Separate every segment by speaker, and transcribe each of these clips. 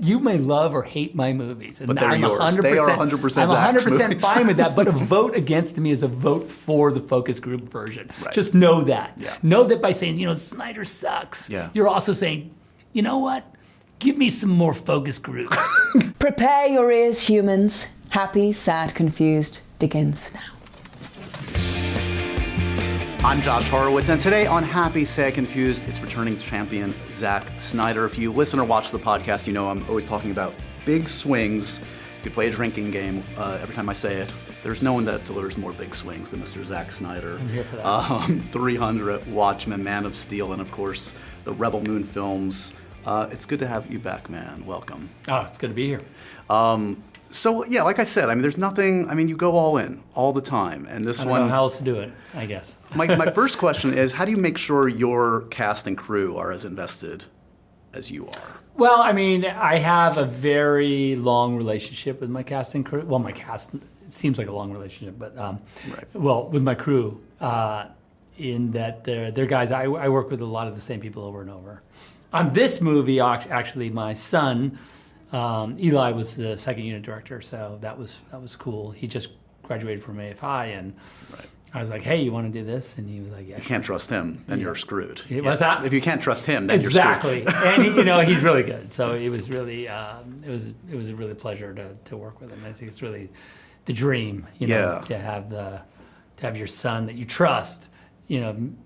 Speaker 1: you may love or hate my movies, and
Speaker 2: but they're
Speaker 1: I'm
Speaker 2: yours.
Speaker 1: 100%,
Speaker 2: They are 100%
Speaker 1: I'm
Speaker 2: Zack's
Speaker 1: 100%
Speaker 2: movies.
Speaker 1: fine with that. But a vote against me is a vote for the focus group version.
Speaker 2: Right.
Speaker 1: Just know that.
Speaker 2: Yeah.
Speaker 1: Know that by saying, Snyder sucks.
Speaker 2: Yeah.
Speaker 1: You're also saying, you know what? Give me some more focus groups.
Speaker 3: Prepare your ears, humans. Happy, Sad, Confused begins now.
Speaker 2: I'm Josh Horowitz, and today on Happy, Sad, Confused, it's returning champion Zack Snyder. If you listen or watch the podcast, you know I'm always talking about big swings. You could play a drinking game every time I say it. There's no one that delivers more big swings than Mr. Zack Snyder.
Speaker 1: I'm here for that.
Speaker 2: 300, Watchmen, Man of Steel, and of course, the Rebel Moon films. It's good to have you back, man. Welcome.
Speaker 1: Oh, it's good to be here.
Speaker 2: So yeah, like I said, there's nothing, you go all in all the time. And this
Speaker 1: I don't know how else to do it, I guess.
Speaker 2: my first question is, how do you make sure your cast and crew are as invested as you are?
Speaker 1: Well, I have a very long relationship with my cast and crew. Well, my cast, it seems like a long relationship, but well, with my crew, in that they're guys, I work with a lot of the same people over and over. On this movie, actually, my son, Eli was the second unit director, so that was cool. He just graduated from AFI, and I was like, "Hey, you want to do this?" And he was like, "Yeah." You
Speaker 2: can't trust him, then you're screwed.
Speaker 1: What's that?
Speaker 2: If you can't trust him, then
Speaker 1: exactly.
Speaker 2: you're screwed.
Speaker 1: And he's really good. So it was really it was a really pleasure to work with him. I think it's really the dream, to have your son that you trust,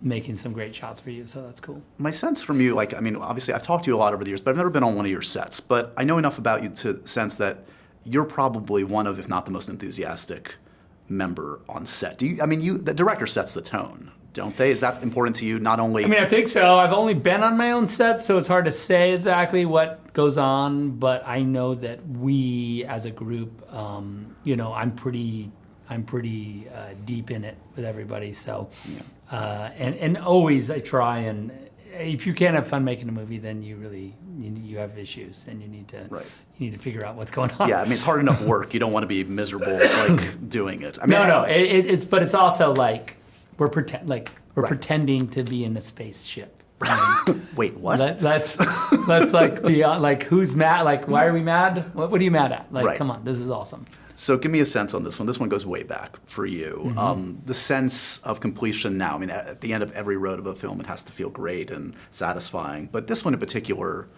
Speaker 1: making some great shots for you. So that's cool.
Speaker 2: My sense from you, obviously I've talked to you a lot over the years, but I've never been on one of your sets. But I know enough about you to sense that you're probably one of, if not the most enthusiastic member on set. Do you, the director sets the tone, don't they? Is that important to you? Not only...
Speaker 1: I think so. I've only been on my own set, so it's hard to say exactly what goes on, but I know that we as a group, I'm pretty deep in it with everybody. So, and always I try, and if you can't have fun making a movie, then you have issues, and you need to figure out what's going on.
Speaker 2: Yeah, it's hard enough work. You don't want to be miserable doing it.
Speaker 1: It's also like we're pretending to be in a spaceship.
Speaker 2: Wait, what?
Speaker 1: Let's be who's mad? Why are we mad? What are you mad at? Come on, this is awesome.
Speaker 2: So give me a sense on this one. This one goes way back for you.
Speaker 1: Mm-hmm.
Speaker 2: The sense of completion now. At the end of every road of a film, it has to feel great and satisfying. But this one in particular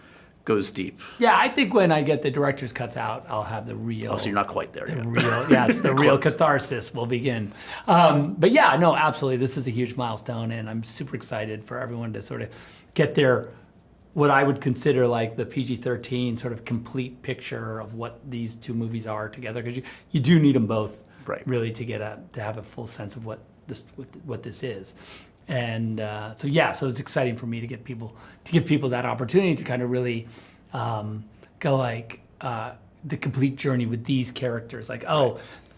Speaker 2: goes deep.
Speaker 1: Yeah, I think when I get the director's cuts out, I'll have the real...
Speaker 2: Oh, so you're not quite there yet.
Speaker 1: The real catharsis will begin. But yeah, no, absolutely. This is a huge milestone, and I'm super excited for everyone to sort of get their... what I would consider like the PG-13 sort of complete picture of what these two movies are together, because you do need them both, really, to have a full sense of what this is, and so it's exciting for me to give people that opportunity to kind of really go the complete journey with these characters,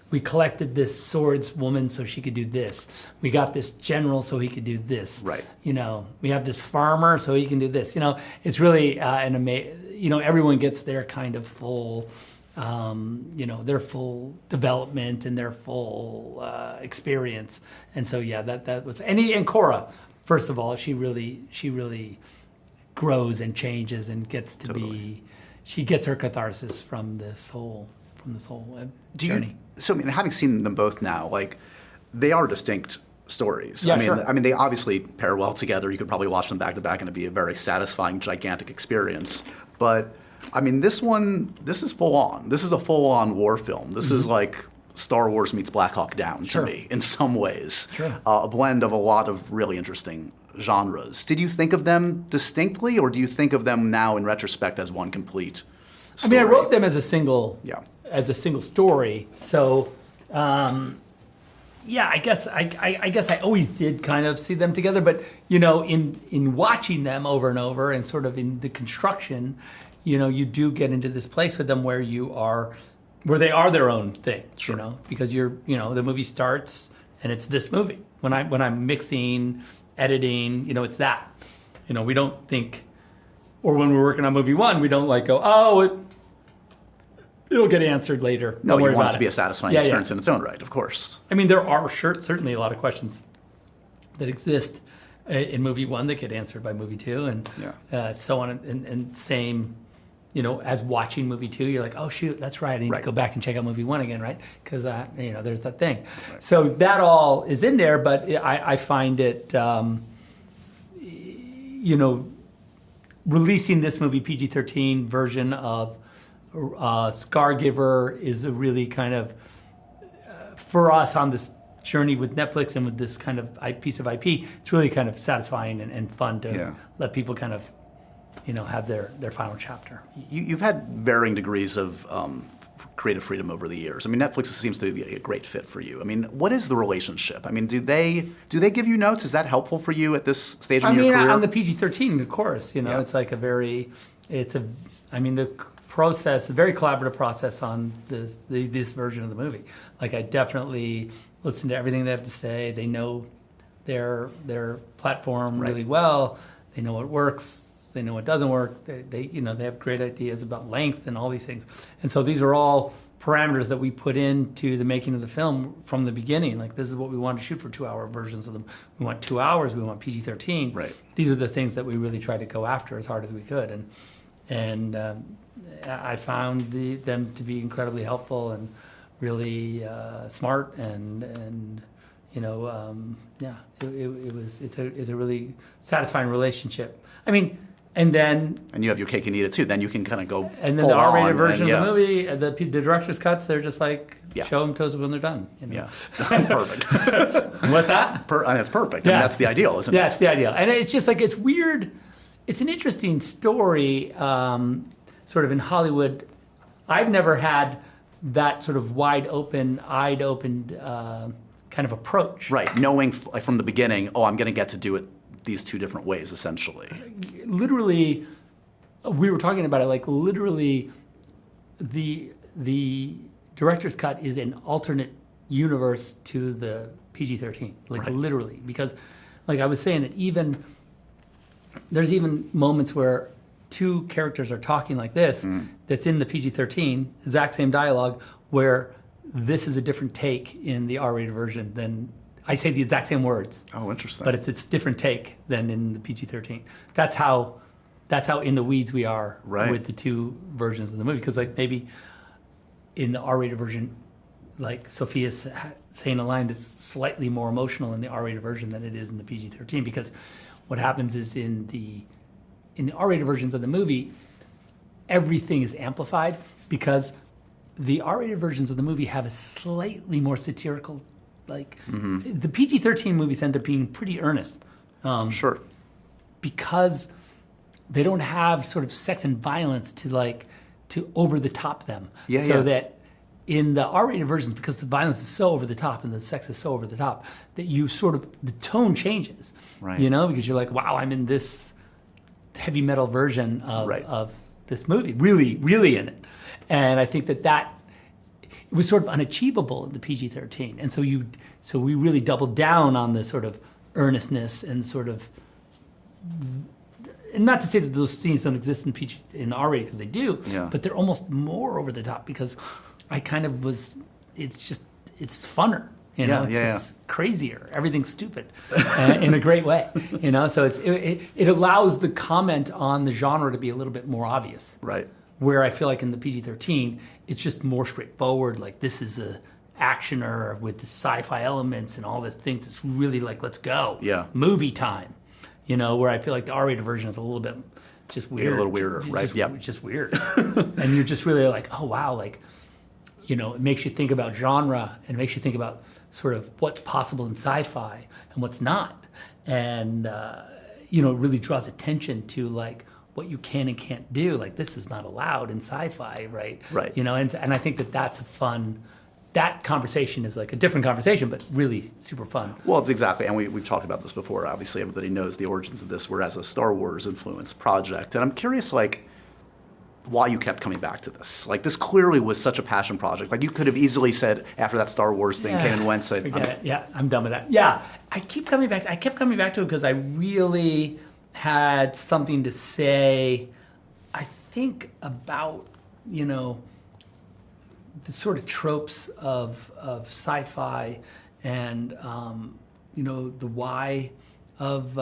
Speaker 1: we collected this swordswoman so she could do this. We got this general so he could do this.
Speaker 2: Right.
Speaker 1: We have this farmer so he can do this. It's really everyone gets their kind of full, their full development and their full experience. And so that was and Cora, first of all, she really grows and changes and gets to be. She gets her catharsis from this whole journey.
Speaker 2: Having seen them both now, they are distinct stories.
Speaker 1: Yeah, sure.
Speaker 2: They obviously pair well together. You could probably watch them back to back and it'd be a very satisfying, gigantic experience. But, this is full on. This is a full on war film. This is like Star Wars meets Black Hawk Down to me in some ways.
Speaker 1: Sure.
Speaker 2: A blend of a lot of really interesting genres. Did you think of them distinctly, or do you think of them now in retrospect as one complete story?
Speaker 1: I wrote them as a single story. So, I guess I always did kind of see them together. But in watching them over and over, and sort of in the construction, you do get into this place with them where they are their own thing.
Speaker 2: Sure.
Speaker 1: Because the movie starts and it's this movie. When I'm mixing, editing, it's that. We don't think, or when we're working on movie one, we don't go, it'll get answered later.
Speaker 2: No, you want it to be a satisfying experience in its own right, of course.
Speaker 1: There are certainly a lot of questions that exist in movie one that get answered by movie two, and so on, and same as watching movie 2, you're like, oh shoot, that's right. I need to go back and check out movie 1 again, right? Because there's that thing. Right. So that all is in there, but I find it, releasing this movie PG-13 version of Scargiver is a really kind of, for us on this journey with Netflix and with this kind of piece of IP, it's really kind of satisfying and fun to let people kind of, have their final chapter.
Speaker 2: You've had varying degrees of creative freedom over the years. I mean, Netflix seems to be a great fit for you. I mean, what is the relationship? I mean, do they give you notes? Is that helpful for you at this stage in your career?
Speaker 1: On the PG-13, of course, it's like the process, a very collaborative process on this version of the movie. Like, I definitely listen to everything they have to say. They know their platform really well. They know what works. They know what doesn't work. They have great ideas about length and all these things. And so these are all parameters that we put into the making of the film from the beginning. Like, this is what we want to shoot for 2-hour versions of them. We want 2 hours. We want PG-13.
Speaker 2: Right.
Speaker 1: These are the things that we really tried to go after as hard as we could. And I found them to be incredibly helpful and really smart and it's a really satisfying relationship. I mean, and you
Speaker 2: have your cake and eat it too. Then you can kind of go.
Speaker 1: And then the R-rated version of the movie, the director's cuts, they're just like show them toes when they're done.
Speaker 2: Yeah, perfect.
Speaker 1: What's that?
Speaker 2: That's perfect. Yeah. I mean, that's the ideal, isn't it?
Speaker 1: That's the ideal. And it's just like, it's weird. It's an interesting story, sort of in Hollywood. I've never had that sort of eyed open kind of approach.
Speaker 2: Right, knowing from the beginning, I'm going to get to do it these two different ways, essentially.
Speaker 1: Literally, we were talking about it, like literally the director's cut is an alternate universe to the PG-13, like literally. Because like I was saying that there's even moments where two characters are talking like this that's in the PG-13, exact same dialogue, where this is a different take in the R-rated version than I say the exact same words.
Speaker 2: Oh, interesting.
Speaker 1: But it's different take than in the PG-13. That's how in the weeds we are with the two versions of the movie. Because like maybe in the R-rated version, like Sophia's saying a line that's slightly more emotional in the R-rated version than it is in the PG-13. Because what happens is in the R-rated versions of the movie, everything is amplified because the R-rated versions of the movie have a slightly more satirical, the PG-13 movies end up being pretty earnest.
Speaker 2: Sure.
Speaker 1: Because they don't have sort of sex and violence to over the top them. That in the R-rated versions, because the violence is so over the top and the sex is so over the top, that the tone changes. Right. Because you're like, wow, I'm in this heavy metal version of this movie, really, really in it. And I think that it was sort of unachievable in the PG-13. And so we really doubled down on the sort of earnestness and sort of, and not to say that those scenes don't exist in R-rated, because they do, but they're almost more over the top because I kind of it's funner. It's just crazier. Everything's stupid in a great way. So it allows the comment on the genre to be a little bit more obvious.
Speaker 2: Right.
Speaker 1: Where I feel like in the PG-13, it's just more straightforward. Like, this is a actioner with the sci-fi elements and all these things. It's really like, let's go.
Speaker 2: Yeah.
Speaker 1: Movie time. Where I feel like the R-rated version is a little bit just weird.
Speaker 2: A little weirder, right?
Speaker 1: Yeah. It's just weird. And you're just really like, oh, wow. Like, it makes you think about genre and it makes you think about sort of what's possible in sci-fi and what's not. And, it really draws attention to, like, what you can and can't do. Like, this is not allowed in sci-fi, right?
Speaker 2: Right.
Speaker 1: And I think that's a fun, that conversation is like a different conversation, but really super fun.
Speaker 2: Well, it's exactly, and we've talked about this before. Obviously, everybody knows the origins of this were as a Star Wars influenced project. And I'm curious, like, why you kept coming back to this. Like, this clearly was such a passion project. Like, you could have easily said, after that Star Wars thing came and went, said,
Speaker 1: forget it. Yeah, I'm done with that. Yeah, I kept coming back to it because I really had something to say, I think, about, the sort of tropes of sci-fi and, the why of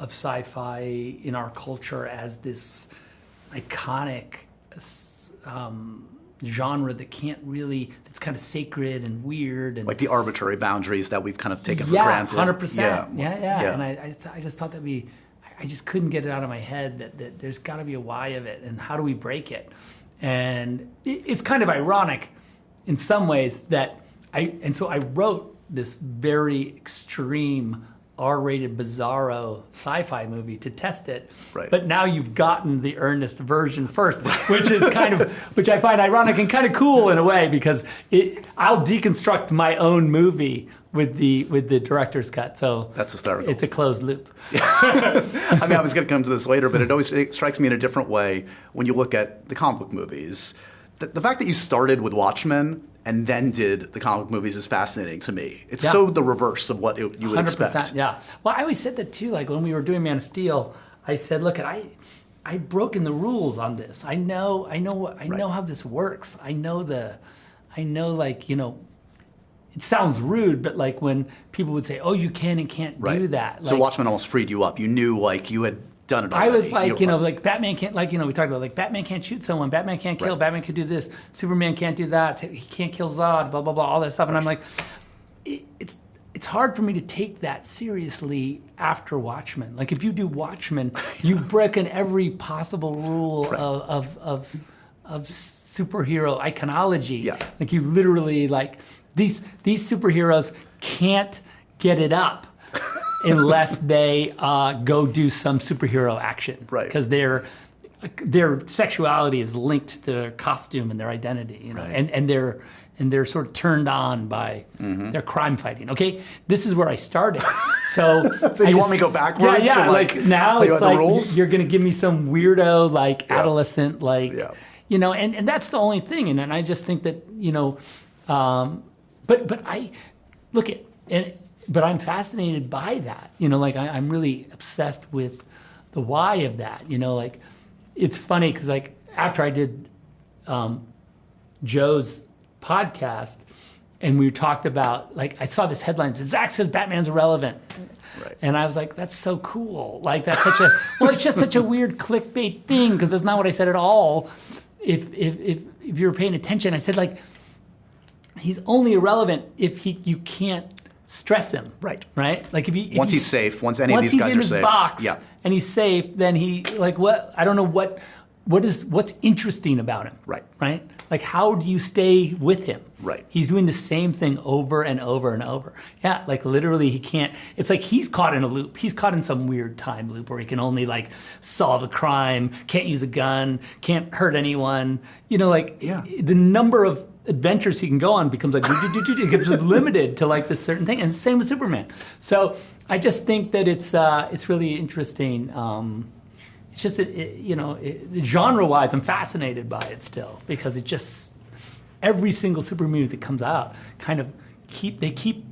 Speaker 1: sci-fi in our culture as this iconic genre that can't really, that's kind of sacred and weird. And
Speaker 2: Like the arbitrary boundaries that we've kind of taken for granted.
Speaker 1: 100%. Yeah. And I just thought I just couldn't get it out of my head that there's got to be a why of it, and how do we break it? And it's kind of ironic in some ways so I wrote this very extreme R-rated bizarro sci-fi movie to test it.
Speaker 2: Right.
Speaker 1: But now you've gotten the earnest version first, which is which I find ironic and kind of cool in a way, because I'll deconstruct my own movie with the director's cut. So
Speaker 2: that's hysterical.
Speaker 1: It's a closed loop.
Speaker 2: I mean, I was going to come to this later, but it strikes me in a different way when you look at the comic book movies. The fact that you started with Watchmen and then did the comic movies is fascinating to me. It's so the reverse of what you would
Speaker 1: 100%,
Speaker 2: expect.
Speaker 1: Yeah. Well, I always said that too. Like when we were doing Man of Steel, I said, "Look, I've broken the rules on this. I know how this works. I know like, you know." It sounds rude, but like when people would say, "Oh, you can and can't do that."
Speaker 2: So
Speaker 1: like,
Speaker 2: Watchmen almost freed you up. You knew like you had done it already.
Speaker 1: I was like, like Batman can't, like, we talked about like Batman can't shoot someone, Batman can't kill, Batman can do this, Superman can't do that, he can't kill Zod, blah, blah, blah, all that stuff. And I'm like, it's hard for me to take that seriously after Watchmen. Like if you do Watchmen, you've broken every possible rule of superhero iconology.
Speaker 2: Yeah.
Speaker 1: Like you literally, like, these superheroes can't get it up unless they go do some superhero action.
Speaker 2: Right.
Speaker 1: Because their sexuality is linked to their costume and their identity, you know, and they're sort of turned on by their crime fighting. Okay, this is where I started. So,
Speaker 2: you want me to go backwards?
Speaker 1: Yeah.
Speaker 2: And,
Speaker 1: like now it's like
Speaker 2: rules?
Speaker 1: you're going to give me some weirdo like adolescent you know, and that's the only thing. And I just think that, you know, but I look at But I'm fascinated by that. You know, like I'm really obsessed with the why of that. You know, like it's funny because like after I did Joe's podcast and we talked about, like, I saw this headline that Zack says Batman's irrelevant.
Speaker 2: Right.
Speaker 1: And I was like, that's so cool. Like that's such a, well, it's just such a weird clickbait thing because that's not what I said at all. If you were paying attention, I said like, he's only irrelevant if you can't stress him.
Speaker 2: Right.
Speaker 1: Like if
Speaker 2: once he's safe, once any of these guys are safe.
Speaker 1: Once he's in his box and he's safe, then he, like, what, I don't know what's interesting about him. Right? Like how do you stay with him?
Speaker 2: Right.
Speaker 1: He's doing the same thing over and over and over. Yeah, like literally he can't, it's like he's caught in a loop. He's caught in some weird time loop where he can only like solve a crime, can't use a gun, can't hurt anyone. You know, like the number of adventures he can go on becomes like it gets limited to like this certain thing, and same with Superman. So I just think that it's really interesting. It's just that genre-wise, I'm fascinated by it still because it just every single super movie that comes out kind of they keep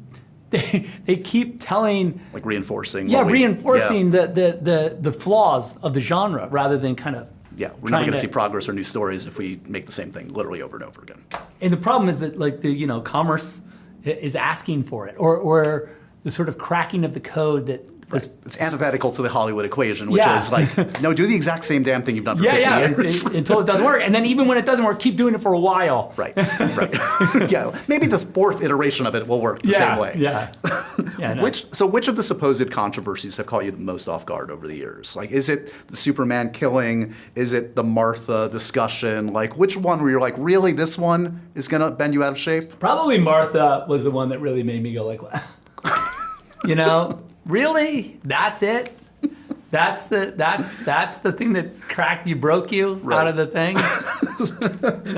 Speaker 1: telling,
Speaker 2: like reinforcing
Speaker 1: the flaws of the genre rather than kind of.
Speaker 2: Yeah, we're never going to see progress or new stories if we make the same thing literally over and over again.
Speaker 1: And the problem is that, like, the commerce is asking for it, or the sort of cracking of the code that was.
Speaker 2: It's antithetical to the Hollywood equation, which is like, no, do the exact same damn thing you've done for 50 years.
Speaker 1: Until it doesn't work, and then even when it doesn't work, keep doing it for a while.
Speaker 2: Right. Yeah, maybe the fourth iteration of it will work the same way.
Speaker 1: No.
Speaker 2: Which of the supposed controversies have caught you the most off guard over the years? Like, is it the Superman killing? Is it the Martha discussion? Like, which one where you're like, really, this one is gonna bend you out of shape?
Speaker 1: Probably Martha was the one that really made me go like, what? Really? That's it? That's the thing that broke you out of the thing?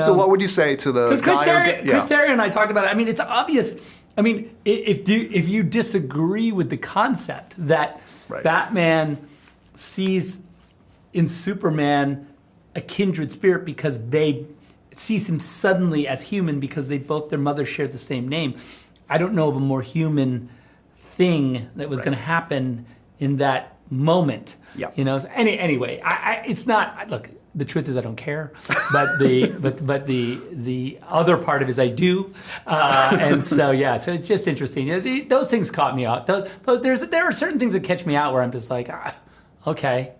Speaker 2: So what would you say to the guy?
Speaker 1: Chris Terry and I talked about it. I mean, it's obvious. I mean, if you disagree with the concept that Batman sees in Superman a kindred spirit because they sees him suddenly as human because their mothers share the same name, I don't know of a more human thing that was going to happen in that moment.
Speaker 2: Yeah.
Speaker 1: Anyway, it's not. Look, the truth is I don't care, but the other part of it is I do, and so so it's just interesting. Those things caught me out. There are certain things that catch me out where I'm just like, okay.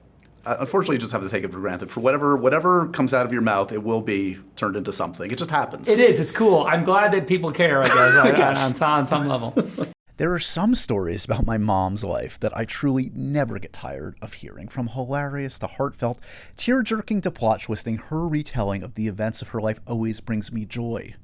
Speaker 2: unfortunately, you just have to take it for granted. For whatever comes out of your mouth, it will be turned into something. It just happens.
Speaker 1: It is. It's cool. I'm glad that people care, I guess, on some level.
Speaker 2: There are some stories about my mom's life that I truly never get tired of hearing, from hilarious to heartfelt, tear-jerking to plot-twisting. Her retelling of the events of her life always brings me joy.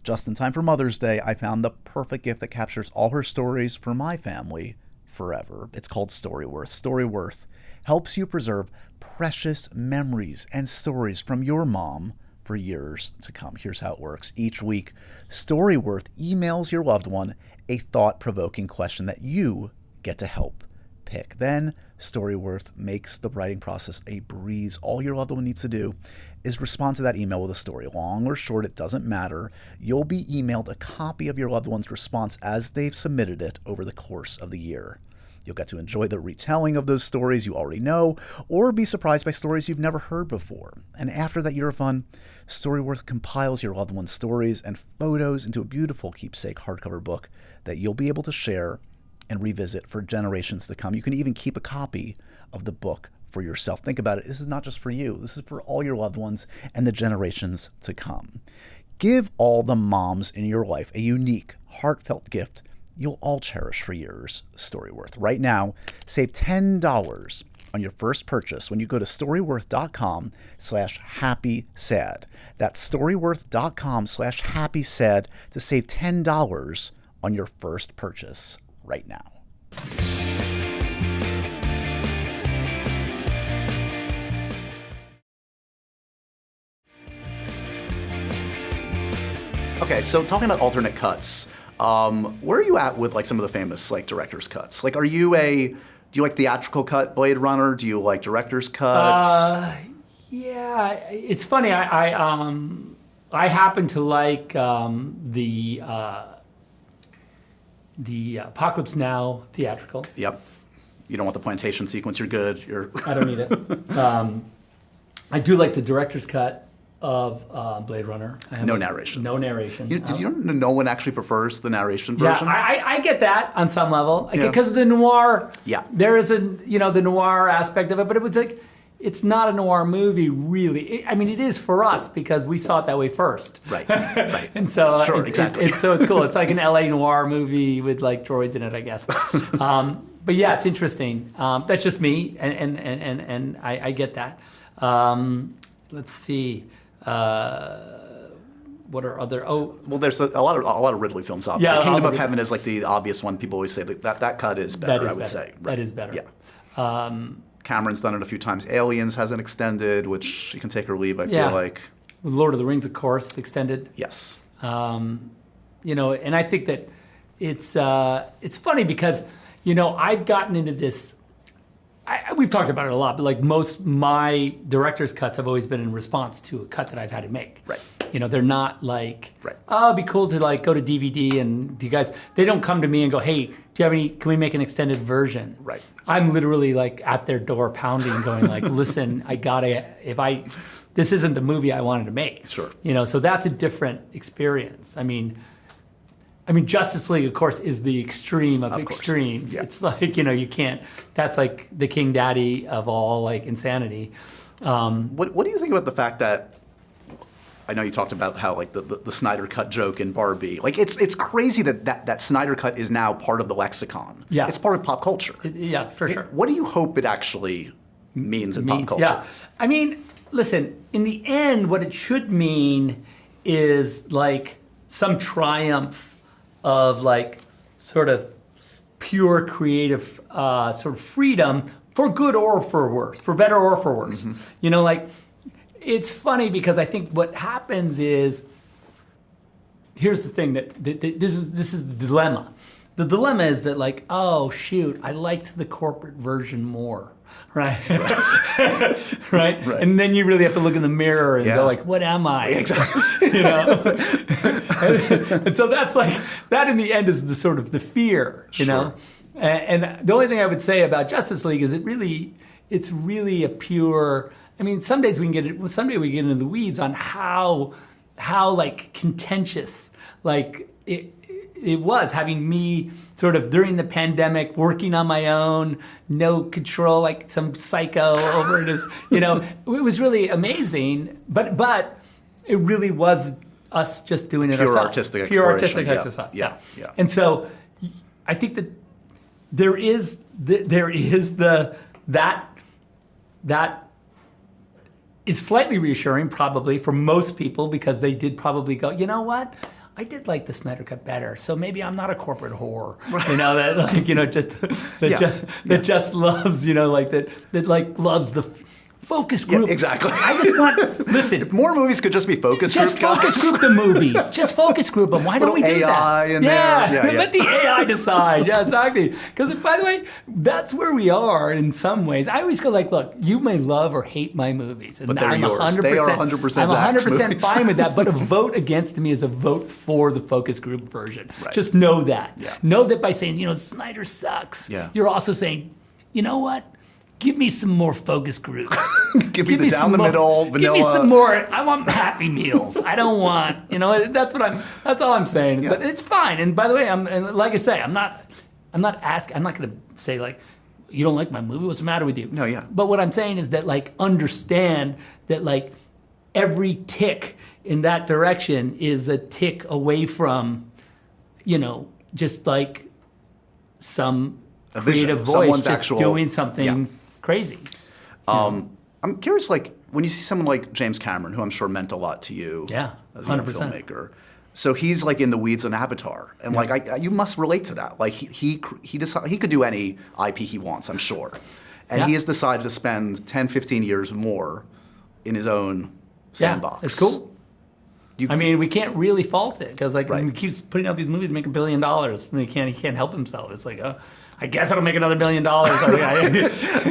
Speaker 2: Just in time for Mother's Day, I found the perfect gift that captures all her stories for my family forever. It's called Storyworth. Storyworth helps you preserve precious memories and stories from your mom for years to come. Here's how it works. Each week, Storyworth emails your loved one a thought-provoking question that you get to help pick. Then, Storyworth makes the writing process a breeze. All your loved one needs to do is respond to that email with a story. Long or short, it doesn't matter. You'll be emailed a copy of your loved one's response as they've submitted it over the course of the year. You'll get to enjoy the retelling of those stories you already know, or be surprised by stories you've never heard before. And after that year of fun, Storyworth compiles your loved one's stories and photos into a beautiful keepsake hardcover book that you'll be able to share and revisit for generations to come. You can even keep a copy of the book for yourself. Think about it. This is not just for you. This is for all your loved ones and the generations to come. Give all the moms in your life a unique, heartfelt gift you'll all cherish for years. Storyworth. Right now, save $10 on your first purchase when you go to storyworth.com/happysad. That's storyworth.com/happysad to save $10 on your first purchase right now. Okay, so talking about alternate cuts, where are you at with like some of the famous like director's cuts? Like, do you like theatrical cut Blade Runner? Do you like director's cuts?
Speaker 1: Yeah, it's funny. I happen to like the Apocalypse Now theatrical.
Speaker 2: Yep. You don't want the plantation sequence. You're good.
Speaker 1: I don't need it. I do like the director's cut of Blade Runner.
Speaker 2: No narration.
Speaker 1: No narration.
Speaker 2: Did you know Nolan actually prefers the narration version?
Speaker 1: Yeah, I get that on some level because the noir.
Speaker 2: Yeah.
Speaker 1: There is the noir aspect of it, but it was like it's not a noir movie really. It is for us because we saw it that way first.
Speaker 2: Right. Right.
Speaker 1: And so
Speaker 2: sure, exactly.
Speaker 1: It's cool. It's like an LA noir movie with like droids in it, I guess. But yeah, it's interesting. That's just me, and I get that. Let's see. What are other?
Speaker 2: Well, there's a lot of Ridley films. Obviously,
Speaker 1: Yeah,
Speaker 2: Kingdom of Heaven is like the obvious one. People always say that cut is better. I would say
Speaker 1: Right. That is better.
Speaker 2: Yeah. Cameron's done it a few times. Aliens has an extended, which you can take or leave. I feel like.
Speaker 1: With Lord of the Rings, of course, extended.
Speaker 2: Yes.
Speaker 1: And I think that it's funny because I've gotten into this. We've talked about it a lot, but like most my director's cuts have always been in response to a cut that I've had to make.
Speaker 2: Right.
Speaker 1: They're not like,
Speaker 2: right.
Speaker 1: Oh, it'd be cool to like go to DVD and do you guys, they don't come to me and go, hey, do you have any, can we make an extended version?
Speaker 2: Right.
Speaker 1: I'm literally like at their door pounding going like, listen, this isn't the movie I wanted to make.
Speaker 2: Sure.
Speaker 1: So that's a different experience. Justice League, of course, is the extreme of extremes. Yeah. It's like, you can't, that's like the king daddy of all like insanity.
Speaker 2: What do you think about the fact that, I know you talked about how like the Snyder Cut joke in Barbie, like it's crazy that Snyder Cut is now part of the lexicon.
Speaker 1: Yeah.
Speaker 2: It's part of pop culture.
Speaker 1: Yeah, for sure.
Speaker 2: What do you hope it actually means in pop culture?
Speaker 1: Yeah. Listen, in the end, what it should mean is like some triumph of like sort of pure creative sort of freedom for good or for worse, for better or for worse. Mm-hmm. It's funny because I think what happens is, here's the thing that this is the dilemma. The dilemma is that like, oh shoot, I liked the corporate version more. Right. Right. And then you really have to look in the mirror and go like, what am I?
Speaker 2: Exactly.
Speaker 1: And so that's like, that in the end is the sort of the fear, you know? And the only thing I would say about Justice League is it's really a pure, some days someday we get into the weeds on how like contentious, like it was having me sort of during the pandemic working on my own, no control, like some psycho over in his, it was really amazing. But it really was us just doing it ourselves.
Speaker 2: Pure
Speaker 1: artistic exercise.
Speaker 2: Yeah.
Speaker 1: And so I think that there is that is slightly reassuring probably for most people, because they did probably go, you know what? I did like the Snyder Cut better, so maybe I'm not a corporate whore, that just loves, that loves the focus group.
Speaker 2: Yeah, exactly.
Speaker 1: I just want, listen.
Speaker 2: If more movies could just be focus group,
Speaker 1: just focus group the movies. Just focus group them. Why don't we do
Speaker 2: AI
Speaker 1: that?
Speaker 2: in there.
Speaker 1: Let the AI decide. Yeah, exactly. Because by the way, that's where we are in some ways. I always go like, look, you may love or hate my movies, and
Speaker 2: but they're
Speaker 1: I'm
Speaker 2: yours.
Speaker 1: 100%.
Speaker 2: They are 100%.
Speaker 1: I'm 100%
Speaker 2: movies.
Speaker 1: fine with that. But a vote against me is a vote for the focus group version.
Speaker 2: Right.
Speaker 1: Just know that.
Speaker 2: Yeah.
Speaker 1: Know that by saying, Snyder sucks.
Speaker 2: Yeah.
Speaker 1: You're also saying, you know what? Give me some more focus groups.
Speaker 2: Give me the down the middle, vanilla.
Speaker 1: Give me some more. I want Happy Meals. I don't want. That's all I'm saying. Is that it's fine. And by the way, and like I say, I'm not asking. I'm not going to say like, you don't like my movie. What's the matter with you?
Speaker 2: No, yeah.
Speaker 1: But what I'm saying is that like understand that like every tick in that direction is a tick away from, just like some creative voice
Speaker 2: someone's
Speaker 1: just
Speaker 2: actual,
Speaker 1: doing something crazy.
Speaker 2: I'm curious, like when you see someone like James Cameron, who I'm sure meant a lot to you,
Speaker 1: Yeah,
Speaker 2: as a young
Speaker 1: 100%.
Speaker 2: filmmaker. So he's like in the weeds on Avatar, and like you must relate to that. Like he could do any IP he wants, I'm sure, and he has decided to spend 10, 15 years more in his own sandbox.
Speaker 1: Yeah, it's cool. We can't really fault it, because like he keeps putting out these movies, make $1 billion, and he can't help himself. It's like, I guess it'll make another $1 billion.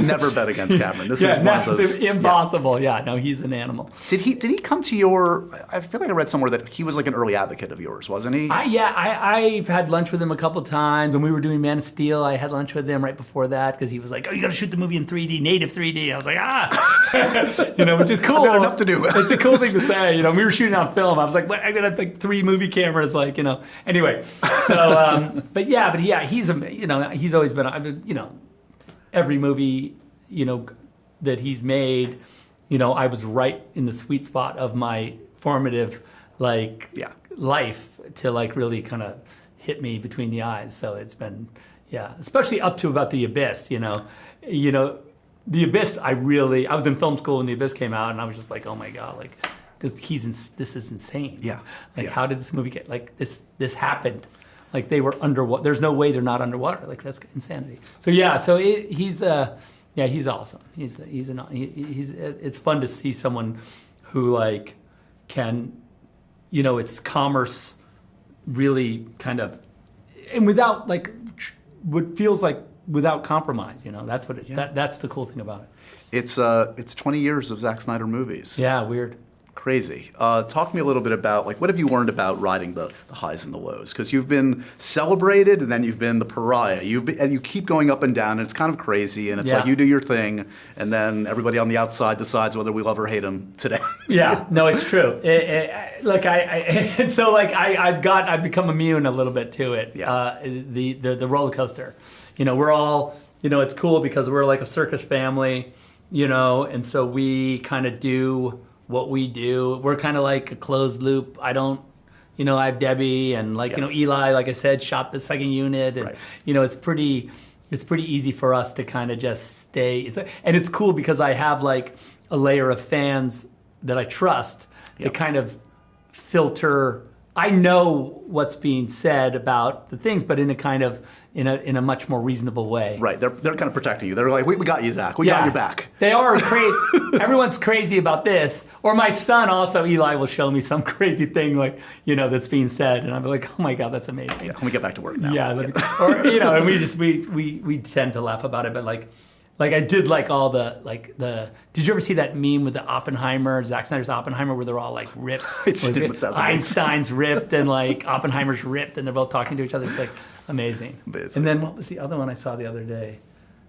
Speaker 2: Never bet against Cameron. This is one of those.
Speaker 1: It's impossible. Yeah, no, he's an animal.
Speaker 2: Did he come to your? I feel like I read somewhere that he was like an early advocate of yours, wasn't he?
Speaker 1: I've had lunch with him a couple times. When we were doing Man of Steel, I had lunch with him right before that, because he was like, "Oh, you got to shoot the movie in 3D, native 3D." I was like, which is cool.
Speaker 2: I've got enough to do.
Speaker 1: It's a cool thing to say. We were shooting on film. I was like, I got like 3 movie cameras, Anyway, so he's always been, every movie, that he's made, I was right in the sweet spot of my formative, life to really kind of hit me between the eyes. So it's been, especially up to about The Abyss, The Abyss, I was in film school when The Abyss came out, and I was just like, oh my God, this is insane.
Speaker 2: Yeah.
Speaker 1: How did this movie get, this happened? Like they were underwater. There's no way they're not underwater. Like that's insanity. So he's awesome. It's fun to see someone who can, it's commerce really kind of, and without what feels like without compromise. That's what that's the cool thing about it.
Speaker 2: It's 20 years of Zack Snyder movies.
Speaker 1: Yeah, weird.
Speaker 2: Crazy. Talk to me a little bit about what have you learned about riding the highs and the lows? Because you've been celebrated, and then you've been the pariah. And you keep going up and down, and it's kind of crazy. And it's like you do your thing, and then everybody on the outside decides whether we love or hate him today.
Speaker 1: Yeah, no, it's true. I've become immune a little bit to it.
Speaker 2: Yeah.
Speaker 1: The roller coaster. We're all. It's cool because we're like a circus family. And so we kind of do what we do. We're kind of like a closed loop. I have Debbie and Eli, like I said, shot the second unit, and it's pretty easy for us to kind of just stay. And it's cool because I have a layer of fans that I trust that kind of filter. I know what's being said about the things, but in a much more reasonable way.
Speaker 2: Right. They're kind of protecting you. They're like, we got you, Zach. We got your back.
Speaker 1: They are crazy. Everyone's crazy about this. Or my son also, Eli, will show me some crazy thing that's being said, and I'm like, oh my God, that's amazing.
Speaker 2: Yeah, let me get back to work now.
Speaker 1: Yeah. Or and we tend to laugh about it, but I did all the. Did you ever see that meme with the Oppenheimer, Zack Snyder's Oppenheimer, where they're all ripped? Einstein's ripped and Oppenheimer's ripped, and they're both talking to each other. It's amazing. And then what was the other one I saw the other day?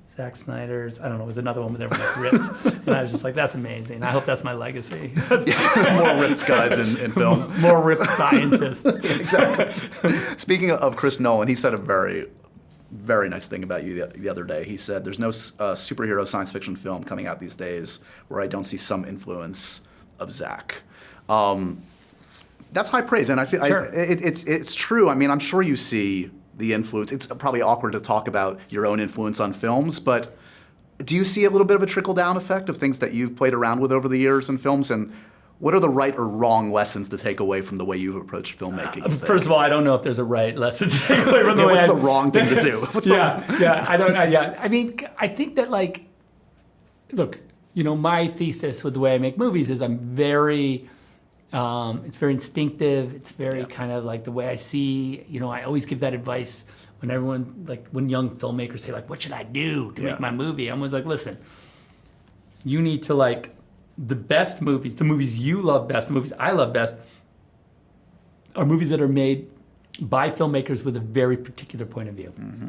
Speaker 1: Zack Snyder's, I don't know, it was another one where they were like ripped. And I was just like, that's amazing. I hope that's my legacy.
Speaker 2: More ripped guys in film.
Speaker 1: More ripped scientists.
Speaker 2: Exactly. Speaking of Chris Nolan, he said a very, very nice thing about you the other day. He said, there's no superhero science fiction film coming out these days where I don't see some influence of Zack. That's high praise, and I feel
Speaker 1: Sure.
Speaker 2: it's true. I mean, I'm sure you see the influence. It's probably awkward to talk about your own influence on films, but do you see a little bit of a trickle-down effect of things that you've played around with over the years in films? And what are the right or wrong lessons to take away from the way you've approached filmmaking?
Speaker 1: First of all, I don't know if there's a right lesson to take away from the way
Speaker 2: what's the wrong thing to do?
Speaker 1: I don't know. Yeah, I mean, I think that like, look, you know, my thesis with the way I make movies is I'm very, it's very instinctive. It's very kind of like the way I see, you know, I always give that advice when everyone, like when young filmmakers say like, what should I do to make my movie? I'm always like, listen, you need to like, the best movies, the movies you love best, the movies I love best, are movies that are made by filmmakers with a very particular point of view. Mm-hmm.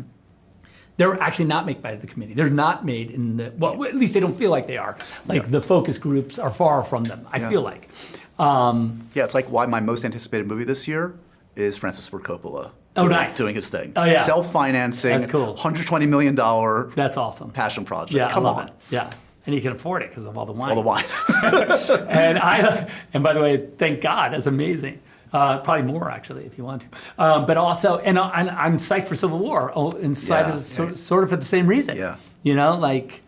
Speaker 1: They're actually not made by the committee. They're not made in the, well, at least they don't feel like they are. Like the focus groups are far from them, I feel like.
Speaker 2: It's like why my most anticipated movie this year is Francis Ford Coppola. Doing his thing.
Speaker 1: Oh, yeah.
Speaker 2: Self-financing.
Speaker 1: That's cool.
Speaker 2: $120 million.
Speaker 1: That's awesome.
Speaker 2: Passion project.
Speaker 1: Yeah,
Speaker 2: Come
Speaker 1: I love
Speaker 2: on.
Speaker 1: it. Yeah. And he can afford it because of all the wine.
Speaker 2: All the wine.
Speaker 1: and by the way, thank God, that's amazing. Probably more actually, if you want to. But also, and I'm psyched for Civil War. Sort of for the same reason.
Speaker 2: Yeah.
Speaker 1: You know, like,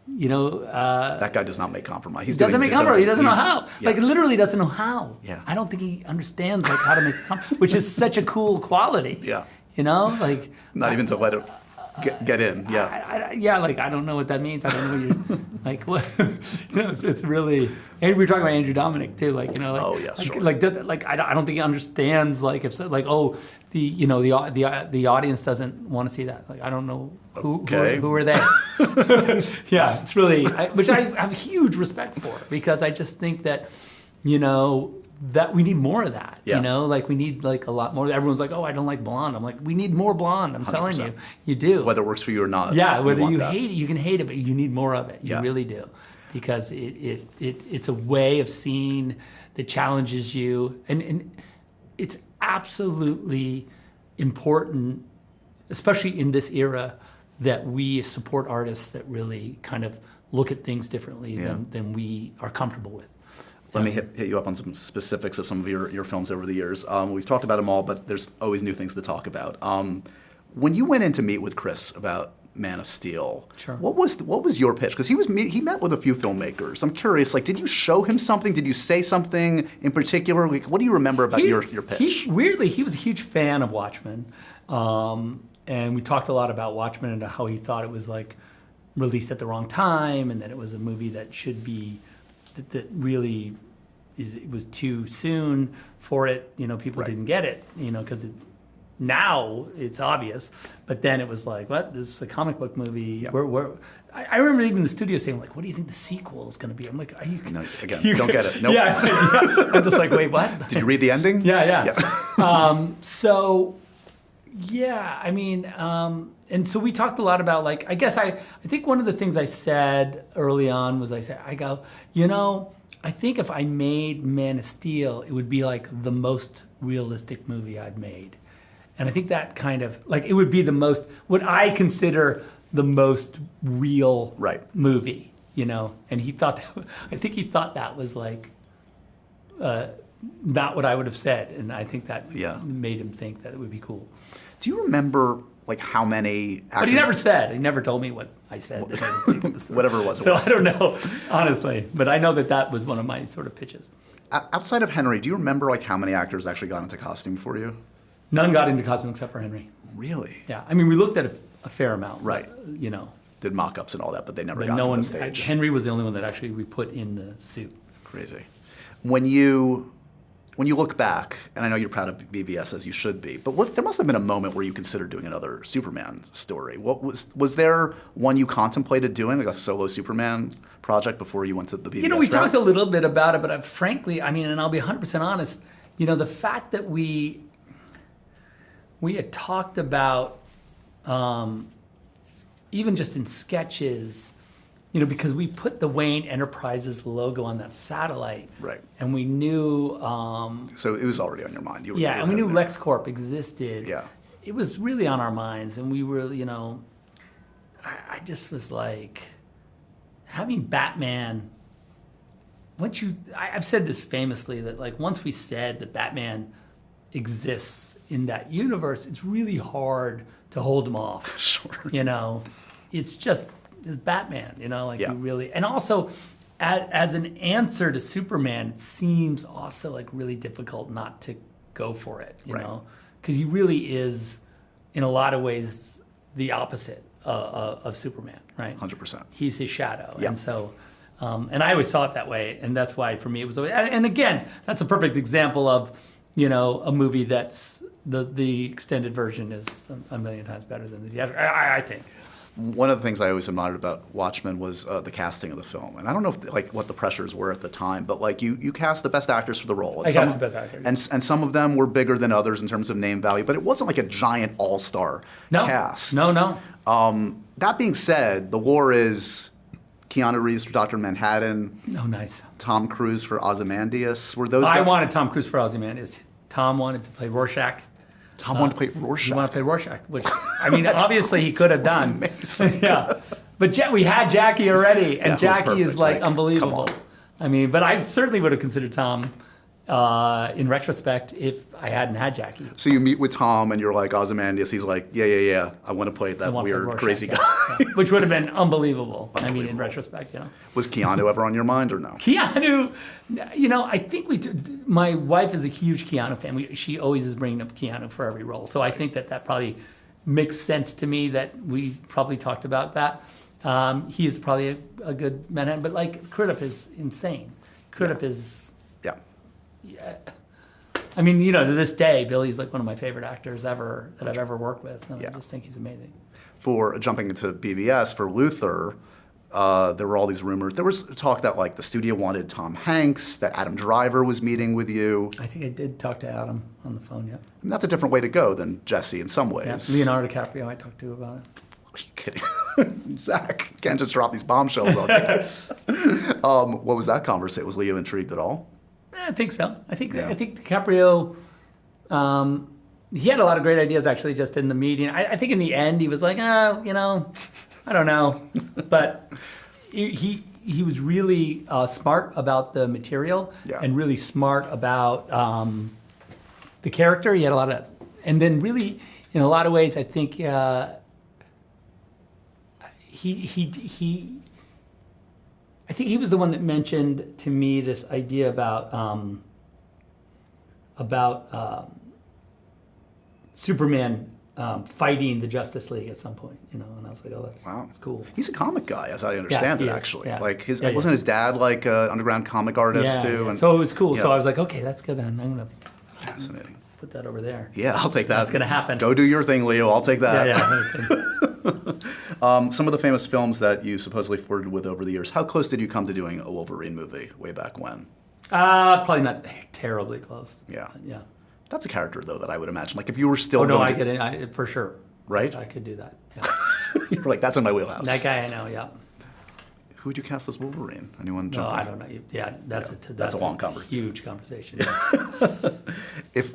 Speaker 1: you know.
Speaker 2: That guy does not make compromise.
Speaker 1: He doesn't make compromise. He doesn't know how.
Speaker 2: Yeah.
Speaker 1: Like, literally doesn't know how.
Speaker 2: Yeah.
Speaker 1: I don't think he understands like how to make compromise, which is such a cool quality.
Speaker 2: Yeah.
Speaker 1: You know, like.
Speaker 2: Not even to let it get in. Yeah.
Speaker 1: Like I don't know what that means. I don't know what you're like. What? You know, it's really. And we were talking about Andrew Dominic too. Like, you know, like,
Speaker 2: oh yeah, sure.
Speaker 1: Like I don't think he understands. Like if so, like the audience doesn't want to see that. Like I don't know who are they. Yeah, it's really which I have huge respect for because I just think that, you know, that we need more of that.
Speaker 2: Yeah.
Speaker 1: You know, like we need like a lot more. Everyone's like, oh, I don't like blonde. I'm like, we need more blonde. I'm 100%. Telling you, you do.
Speaker 2: Whether it works for you or not.
Speaker 1: Yeah, whether you hate it, you can hate it, but you need more of it. You
Speaker 2: Yeah.
Speaker 1: really do. Because it's a way of seeing that challenges you. And it's absolutely important, especially in this era, that we support artists that really kind of look at things differently than we are comfortable with.
Speaker 2: Let me hit you up on some specifics of some of your films over the years. We've talked about them all, but there's always new things to talk about. When you went in to meet with Chris about Man of Steel,
Speaker 1: sure.
Speaker 2: What was your pitch? Because he met with a few filmmakers. I'm curious, like, did you show him something? Did you say something in particular? Like, what do you remember about your pitch?
Speaker 1: Weirdly, he was a huge fan of Watchmen, and we talked a lot about Watchmen and how he thought it was like released at the wrong time, and that it was a movie that should be that really it was too soon for it. You know, people didn't get it. You know, because now it's obvious, but then it was like, what? This is a comic book movie.
Speaker 2: Yeah.
Speaker 1: I remember even the studio saying, like, what do you think the sequel is going to be? I'm like, are you?
Speaker 2: No, again, don't get it. Nope.
Speaker 1: Yeah. I'm just like, wait, what?
Speaker 2: Did you read the ending?
Speaker 1: Yeah. So, yeah, I mean, and so we talked a lot about, like, I guess I think one of the things I said early on was I go, you know, I think if I made Man of Steel, it would be like the most realistic movie I've made. And I think that kind of, like, it would be the most, what I consider the most real movie, you know? And he thought, I think he thought that was like, not what I would have said. And I think that made him think that it would be cool.
Speaker 2: Do you remember, like, how many actors?
Speaker 1: But he never said. He never told me what I said.
Speaker 2: Whatever it was.
Speaker 1: So I don't know, honestly. But I know that was one of my sort of pitches.
Speaker 2: Outside of Henry, do you remember, like, how many actors actually got into costume for you?
Speaker 1: None got into costume except for Henry.
Speaker 2: Really?
Speaker 1: Yeah. I mean, we looked at a fair amount.
Speaker 2: Right.
Speaker 1: But, you know.
Speaker 2: Did mock-ups and all that, but they never
Speaker 1: But
Speaker 2: got
Speaker 1: no
Speaker 2: to
Speaker 1: one,
Speaker 2: the stage.
Speaker 1: Henry was the only one that actually we put in the suit.
Speaker 2: Crazy. When you look back, and I know you're proud of BVS as you should be, but there must have been a moment where you considered doing another Superman story. What was there one you contemplated doing, like a solo Superman project before you went to the BVS?
Speaker 1: You know, we talked a little bit about it, but frankly, I mean, and I'll be 100% honest, you know, the fact that we had talked about even just in sketches, you know, because we put the Wayne Enterprises logo on that satellite,
Speaker 2: Right.
Speaker 1: and we knew,
Speaker 2: So it was already on your mind. You were
Speaker 1: and we knew
Speaker 2: there.
Speaker 1: LexCorp existed.
Speaker 2: Yeah.
Speaker 1: It was really on our minds, and we were, you know, I just was like, having Batman. I've said this famously, that like once we said that Batman exists in that universe, it's really hard to hold him off.
Speaker 2: Sure.
Speaker 1: You know, it's Batman, you know, like
Speaker 2: Yeah.
Speaker 1: you really, and also as an answer to Superman, it seems also like really difficult not to go for it, you
Speaker 2: Right.
Speaker 1: know, because he really is in a lot of ways the opposite of Superman, right?
Speaker 2: 100%.
Speaker 1: He's his shadow.
Speaker 2: Yeah.
Speaker 1: And so, and I always saw it that way. And that's why for me it was always, and again, that's a perfect example of, you know, a movie that's the extended version is a million times better than the theatrical, I think.
Speaker 2: One of the things I always admired about Watchmen was the casting of the film, and I don't know if, like, what the pressures were at the time, but like you cast the best actors for the role. And
Speaker 1: I cast the best actors.
Speaker 2: and some of them were bigger than others in terms of name value, but it wasn't like a giant all-star cast.
Speaker 1: No.
Speaker 2: That being said, the war is Keanu Reeves for Dr. Manhattan,
Speaker 1: Oh, nice.
Speaker 2: Tom Cruise for Ozymandias. Were those?
Speaker 1: I
Speaker 2: guys?
Speaker 1: wanted Tom Cruise for Ozymandias. Tom wanted to play Rorschach.
Speaker 2: Tom wanted to play
Speaker 1: He
Speaker 2: Rorschach.
Speaker 1: wanted to play Rorschach, which, I mean, obviously he could have done.
Speaker 2: Amazing.
Speaker 1: Yeah. But we had Jackie already, and
Speaker 2: Yeah, who's
Speaker 1: Jackie is
Speaker 2: perfect.
Speaker 1: like
Speaker 2: Like, come
Speaker 1: unbelievable.
Speaker 2: on.
Speaker 1: I mean, but I certainly would have considered Tom in retrospect if I hadn't had Jackie.
Speaker 2: So you meet with Tom, and you're like Ozymandias. He's like, yeah. I want to play
Speaker 1: I
Speaker 2: that
Speaker 1: want to play
Speaker 2: weird,
Speaker 1: Rorschach,
Speaker 2: crazy
Speaker 1: yeah.
Speaker 2: guy.
Speaker 1: Yeah. Which would have been unbelievable. I mean, in
Speaker 2: Unbelievable.
Speaker 1: retrospect, you know.
Speaker 2: Was Keanu ever on your mind or no?
Speaker 1: Keanu, you know, I think my wife is a huge Keanu fan. She always is bringing up Keanu for every role. So I think that probably makes sense to me that we probably talked about that. He is probably a good Manhattan, but like Crudup is insane. Crudup is,
Speaker 2: Yeah.
Speaker 1: I mean, you know, to this day, Billy's like one of my favorite actors ever that I've ever worked with. And
Speaker 2: Yeah.
Speaker 1: I just think he's amazing.
Speaker 2: For jumping into BVS for Luthor, there were all these rumors. There was talk that like the studio wanted Tom Hanks, that Adam Driver was meeting with you.
Speaker 1: I think I did talk to Adam on the phone, yeah.
Speaker 2: And that's a different way to go than Jesse in some
Speaker 1: Yeah,
Speaker 2: ways.
Speaker 1: Leonardo DiCaprio I talked to about it.
Speaker 2: Are you kidding? Zach, you can't just drop these bombshells on me. What was that conversation? Was Leo intrigued at all?
Speaker 1: I think so. I think
Speaker 2: Yeah.
Speaker 1: DiCaprio, he had a lot of great ideas actually just in the meeting. I think in the end he was like, you know, I don't know. But he was really smart about the material
Speaker 2: Yeah.
Speaker 1: and really smart about the character. He had a lot of, and then really in a lot of ways I think I think he was the one that mentioned to me this idea about Superman fighting the Justice League at some point, you know, and I was like, oh, that's cool.
Speaker 2: He's a comic guy, as I understand
Speaker 1: he
Speaker 2: it,
Speaker 1: is,
Speaker 2: actually.
Speaker 1: yeah.
Speaker 2: Like
Speaker 1: Yeah.
Speaker 2: wasn't his dad like an underground comic artist too?
Speaker 1: Yeah.
Speaker 2: And
Speaker 1: So it was cool.
Speaker 2: Yeah.
Speaker 1: So I was like, okay, that's good. And I'm gonna
Speaker 2: fascinating.
Speaker 1: put that over there.
Speaker 2: Yeah, I'll take that.
Speaker 1: That's gonna happen.
Speaker 2: Go do your thing, Leo. I'll take that.
Speaker 1: Yeah, that was good.
Speaker 2: Some of the famous films that you supposedly flirted with over the years. How close did you come to doing a Wolverine movie way back when?
Speaker 1: Probably not terribly close.
Speaker 2: Yeah.
Speaker 1: Yeah.
Speaker 2: That's a character though that I would imagine. Like if you were still
Speaker 1: Oh no,
Speaker 2: going
Speaker 1: I
Speaker 2: to-
Speaker 1: get it for sure.
Speaker 2: Right?
Speaker 1: I could do that. Yeah.
Speaker 2: You're like, that's in my wheelhouse.
Speaker 1: That guy I know. Yeah.
Speaker 2: Who would you cast as Wolverine? Anyone
Speaker 1: No,
Speaker 2: jump
Speaker 1: I
Speaker 2: in?
Speaker 1: don't know. Yeah, that's
Speaker 2: That's a long conversation.
Speaker 1: Huge conversation.
Speaker 2: If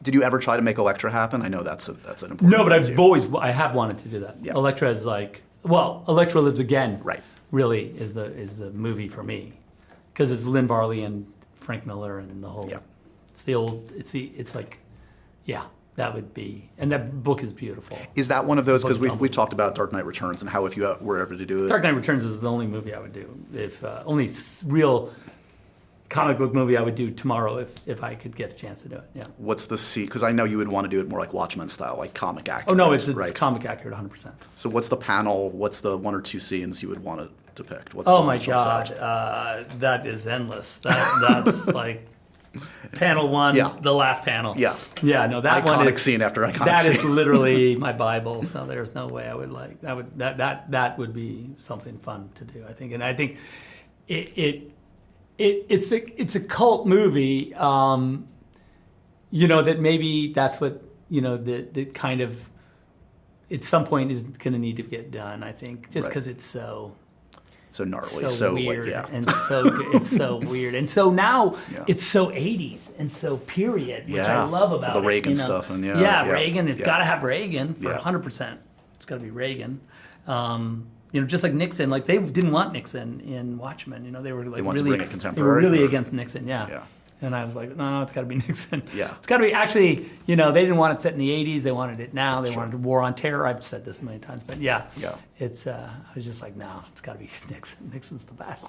Speaker 2: did you ever try to make Elektra happen? I know that's an important.
Speaker 1: No, but
Speaker 2: one too.
Speaker 1: I have wanted to do that.
Speaker 2: Yeah.
Speaker 1: Elektra is like, well, Elektra Lives Again.
Speaker 2: Right.
Speaker 1: Really is the movie for me, because it's Lynn Varley and Frank Miller and the whole.
Speaker 2: Yeah.
Speaker 1: It's like, yeah, that would be, and that book is beautiful.
Speaker 2: Is that one of those? Because
Speaker 1: Book's
Speaker 2: we've talked about Dark Knight Returns and how if you were ever to do it.
Speaker 1: Dark Knight Returns is the only movie I would do. If only real comic book movie I would do tomorrow if I could get a chance to do it. Yeah.
Speaker 2: What's the scene? Because I know you would want to do it more like Watchmen style, like comic accurate.
Speaker 1: Oh no, it's
Speaker 2: right?
Speaker 1: comic accurate 100%.
Speaker 2: So what's the panel? What's the one or two scenes you would want to depict? What's the
Speaker 1: Oh
Speaker 2: one
Speaker 1: my
Speaker 2: that jumps
Speaker 1: God,
Speaker 2: out?
Speaker 1: that is endless. That's like panel one,
Speaker 2: Yeah.
Speaker 1: the last panel.
Speaker 2: Yeah.
Speaker 1: Yeah, no, that one
Speaker 2: Iconic
Speaker 1: is
Speaker 2: scene after iconic
Speaker 1: That is
Speaker 2: scene.
Speaker 1: literally my Bible. So there's no way I would like that would be something fun to do. I think, and I think it's a cult movie. You know, that maybe that's what, you know, the kind of at some point is going to need to get done. I think just
Speaker 2: Right.
Speaker 1: because it's so
Speaker 2: gnarly,
Speaker 1: so
Speaker 2: like,
Speaker 1: weird
Speaker 2: yeah.
Speaker 1: and so it's so weird, and so now
Speaker 2: Yeah.
Speaker 1: it's so 80s and so period, which
Speaker 2: Yeah.
Speaker 1: I love about
Speaker 2: The
Speaker 1: it,
Speaker 2: Reagan
Speaker 1: you know?
Speaker 2: stuff and
Speaker 1: Reagan. It's
Speaker 2: yeah.
Speaker 1: got to have Reagan for
Speaker 2: Yeah.
Speaker 1: 100%. It's got to be Reagan. You know, just like Nixon, like they didn't want Nixon in Watchmen. You know, they were like
Speaker 2: wanted to
Speaker 1: really
Speaker 2: bring it
Speaker 1: they were
Speaker 2: contemporary,
Speaker 1: really
Speaker 2: or-
Speaker 1: against Nixon. Yeah.
Speaker 2: Yeah.
Speaker 1: And I was like, no, it's got to be Nixon.
Speaker 2: Yeah.
Speaker 1: It's got to be, actually, you know, they didn't want it set in the 80s. They wanted it now. They
Speaker 2: Sure.
Speaker 1: wanted a war on terror. I've said this many times, but yeah.
Speaker 2: Yeah.
Speaker 1: It's, I was just like, no, it's got to be Nixon. Nixon's the best.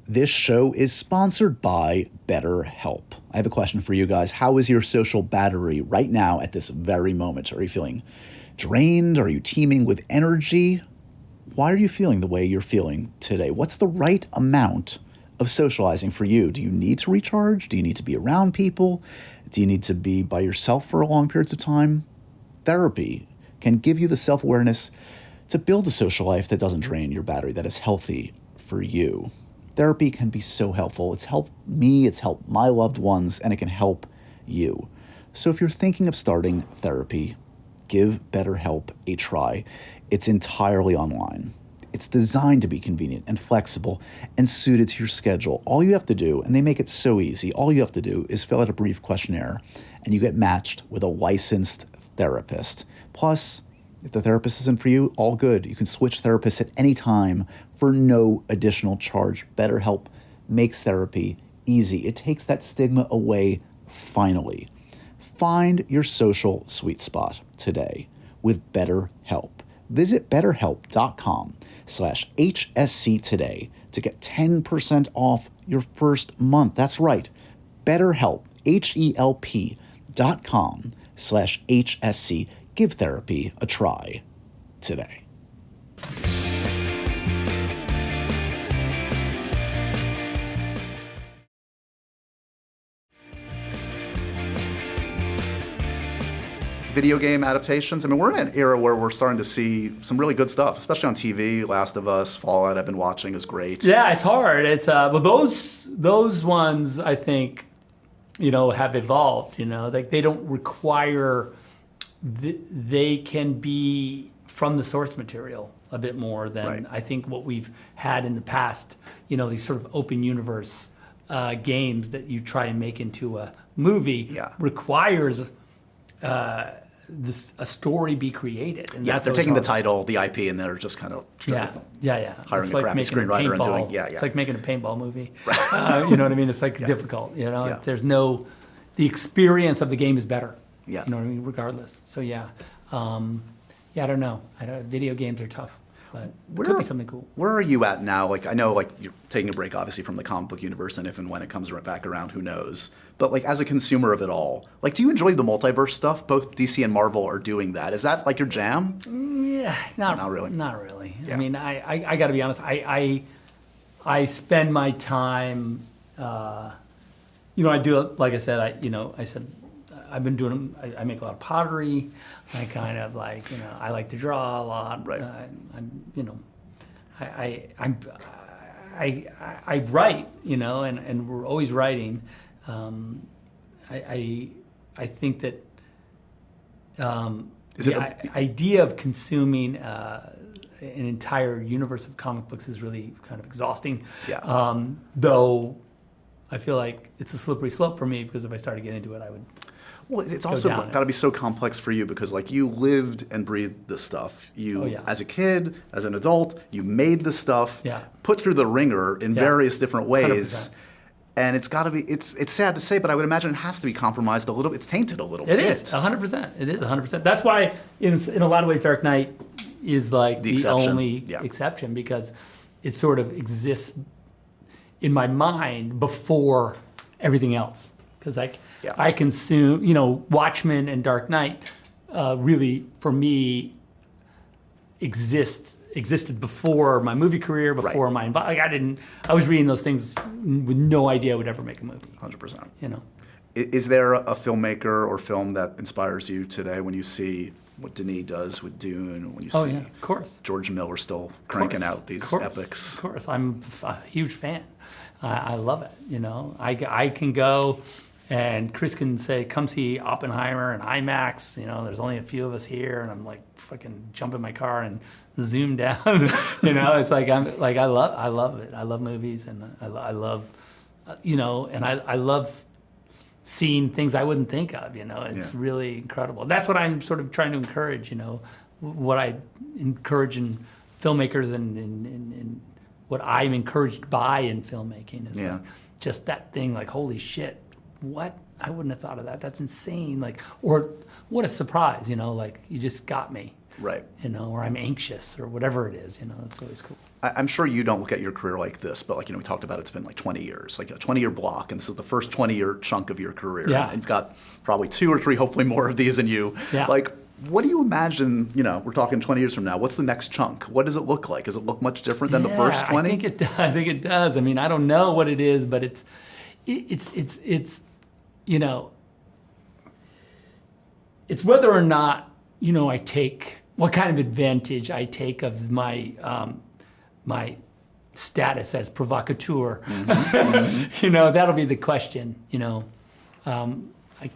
Speaker 4: This show is sponsored by BetterHelp. I have a question for you guys. How is your social battery right now at this very moment? Are you feeling drained? Are you teeming with energy? Why are you feeling the way you're feeling today? What's the right amount of socializing for you? Do you need to recharge? Do you need to be around people? Do you need to be by yourself for long periods of time? Therapy can give you the self-awareness to build a social life that doesn't drain your battery, that is healthy for you. Therapy can be so helpful. It's helped me, it's helped my loved ones, and it can help you. So if you're thinking of starting therapy, give BetterHelp a try. It's entirely online. It's designed to be convenient and flexible and suited to your schedule. All you have to do, and they make it so easy, all you have to do is fill out a brief questionnaire and you get matched with a licensed therapist. Plus, if the therapist isn't for you, all good. You can switch therapists at any time for no additional charge. BetterHelp makes therapy easy. It takes that stigma away finally. Find your social sweet spot today with BetterHelp. Visit betterhelp.com/HSC today to get 10% off your first month. That's right. BetterHelp, HELP.com/HSC. Give therapy a try today.
Speaker 2: Video game adaptations. I mean, we're in an era where we're starting to see some really good stuff, especially on TV. Last of Us, Fallout, I've been watching is great.
Speaker 1: Yeah, it's hard. It's well, those ones I think, you know, have evolved. You know, like they don't require. They can be from the source material a bit more than
Speaker 2: Right.
Speaker 1: I think what we've had in the past. You know, these sort of open universe games that you try and make into a movie
Speaker 2: Yeah.
Speaker 1: requires. A story be created, and
Speaker 2: Yeah,
Speaker 1: that's
Speaker 2: they're
Speaker 1: always
Speaker 2: taking the
Speaker 1: hard.
Speaker 2: title, the IP, and they're just kind of
Speaker 1: Yeah.
Speaker 2: hiring
Speaker 1: It's
Speaker 2: a crappy
Speaker 1: making
Speaker 2: screenwriter and
Speaker 1: paintball.
Speaker 2: doing- yeah.
Speaker 1: It's like making a paintball movie. You know what I mean? It's like difficult. You know,
Speaker 2: Yeah.
Speaker 1: there's no, the experience of the game is better.
Speaker 2: Yeah.
Speaker 1: You know what I mean? Regardless. So yeah, I don't know. Video games are tough, but it could be something cool.
Speaker 2: Where are you at now? Like, I know, like, you're taking a break, obviously, from the comic book universe, and if and when it comes back around, who knows? But, like, as a consumer of it all, like, do you enjoy the multiverse stuff? Both DC and Marvel are doing that. Is that, like, your jam?
Speaker 1: Yeah, not
Speaker 2: really.
Speaker 1: Not really.
Speaker 2: Yeah.
Speaker 1: I mean, I got to be honest. I spend my time. You know, I do. Like I said, I've been doing. I make a lot of pottery. I kind of like, you know, I like to draw a lot.
Speaker 2: Right.
Speaker 1: I write. You know, and we're always writing. I think that idea of consuming an entire universe of comic books is really kind of exhausting.
Speaker 2: Yeah.
Speaker 1: Though I feel like it's a slippery slope for me because if I started getting into it, I would.
Speaker 2: Well, it's also
Speaker 1: down it.
Speaker 2: got to be so complex for you because, like, you lived and breathed this stuff. You,
Speaker 1: Oh, yeah.
Speaker 2: as a kid, as an adult, you made this stuff,
Speaker 1: Yeah.
Speaker 2: put through the ringer in
Speaker 1: Yeah.
Speaker 2: various different ways.
Speaker 1: 100%.
Speaker 2: And it's got to be, it's sad to say, but I would imagine it has to be compromised a little bit. It's tainted a little
Speaker 1: It
Speaker 2: bit.
Speaker 1: is 100%. It is 100%. That's why, in a lot of ways, Dark Knight is like
Speaker 2: The
Speaker 1: the
Speaker 2: exception.
Speaker 1: only
Speaker 2: Yeah.
Speaker 1: exception because it sort of exists in my mind before everything else. Because
Speaker 2: Yeah.
Speaker 1: I consume, you know, Watchmen and Dark Knight really, for me, existed before my movie career, before my like I was reading those things with no idea I would ever make a movie.
Speaker 2: 100%.
Speaker 1: You know.
Speaker 2: Is there a filmmaker or film that inspires you today when you see what Denis does with Dune, when you
Speaker 1: Oh
Speaker 2: see
Speaker 1: yeah, of course.
Speaker 2: George Miller still cranking out these
Speaker 1: Of course,
Speaker 2: epics?
Speaker 1: Of course, I'm a huge fan. I love it. You know, I can go And Chris can say, come see Oppenheimer and IMAX. You know, there's only a few of us here. And I'm like, fucking jump in my car and zoom down. You know, it's like, I love it. I love movies, and I love, you know, and I love seeing things I wouldn't think of, you know. It's really incredible. That's what I'm sort of trying to encourage, you know, what I encourage in filmmakers and what I'm encouraged by in filmmaking is like just that thing, like, holy shit, what? I wouldn't have thought of that. That's insane. Like, or what a surprise, you know, like you just got me.
Speaker 2: Right.
Speaker 1: You know, or I'm anxious or whatever it is, you know, it's always cool.
Speaker 2: I'm sure you don't look at your career like this, but like, you know, we talked about it's been like 20 years, like a 20-year block, and this is the first 20-year chunk of your career.
Speaker 1: Yeah.
Speaker 2: And you've got probably 2 or 3, hopefully more of these in you.
Speaker 1: Yeah.
Speaker 2: Like, what do you imagine, you know, we're talking 20 years from now, what's the next chunk? What does it look like? Does it look much different than the first 20?
Speaker 1: I think it does. I mean, I don't know what it is, but it's you know, it's whether or not, you know, I take, what kind of advantage I take of my my status as provocateur. You know, that'll be the question, you know.
Speaker 2: It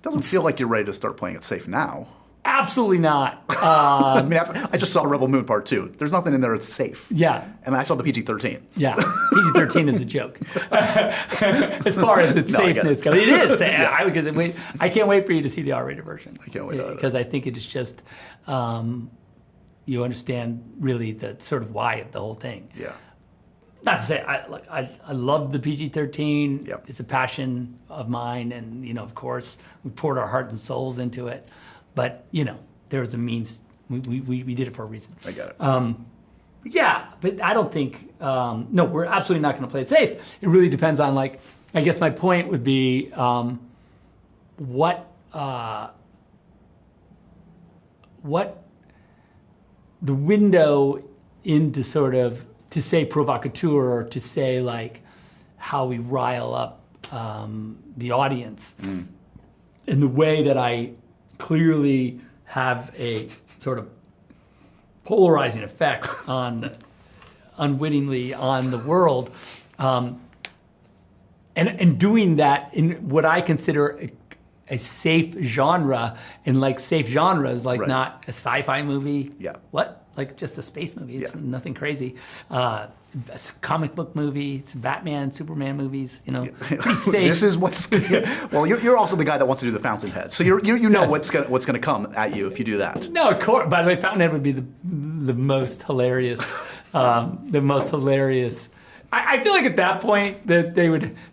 Speaker 2: doesn't feel like you're ready to start playing it safe now.
Speaker 1: Absolutely not.
Speaker 2: I mean, I just saw Rebel Moon Part 2. There's nothing in there that's safe.
Speaker 1: Yeah.
Speaker 2: And I saw the PG-13.
Speaker 1: Yeah, PG-13 is a joke. As far as its safeness goes, it is. I can't wait for you to see the R-rated version.
Speaker 2: I can't wait either.
Speaker 1: Because I think it is just, you understand really the sort of why of the whole thing.
Speaker 2: Yeah.
Speaker 1: Not to say I love the PG-13.
Speaker 2: Yep.
Speaker 1: It's a passion of mine, and you know, of course, we poured our heart and souls into it. But you know, there was a means. We did it for a reason.
Speaker 2: I get it.
Speaker 1: Yeah, but I don't think. No, we're absolutely not going to play it safe. It really depends on, like, I guess my point would be what the window into sort of, to say provocateur, or to say like how we rile up the audience in the way that I clearly have a sort of polarizing effect on, unwittingly, on the world, and doing that in what I consider a safe genre, and like safe genres, like not a sci-fi movie.
Speaker 2: Yeah. What?
Speaker 1: Like just a space movie. It's nothing crazy. A comic book movie. It's Batman, Superman movies. You know, pretty safe.
Speaker 2: This is what's. Well, you're also the guy that wants to do the Fountainhead, so you know what's gonna come at you if you do that.
Speaker 1: No, of course. By the way, Fountainhead would be the most hilarious. The most hilarious. I feel like at that point that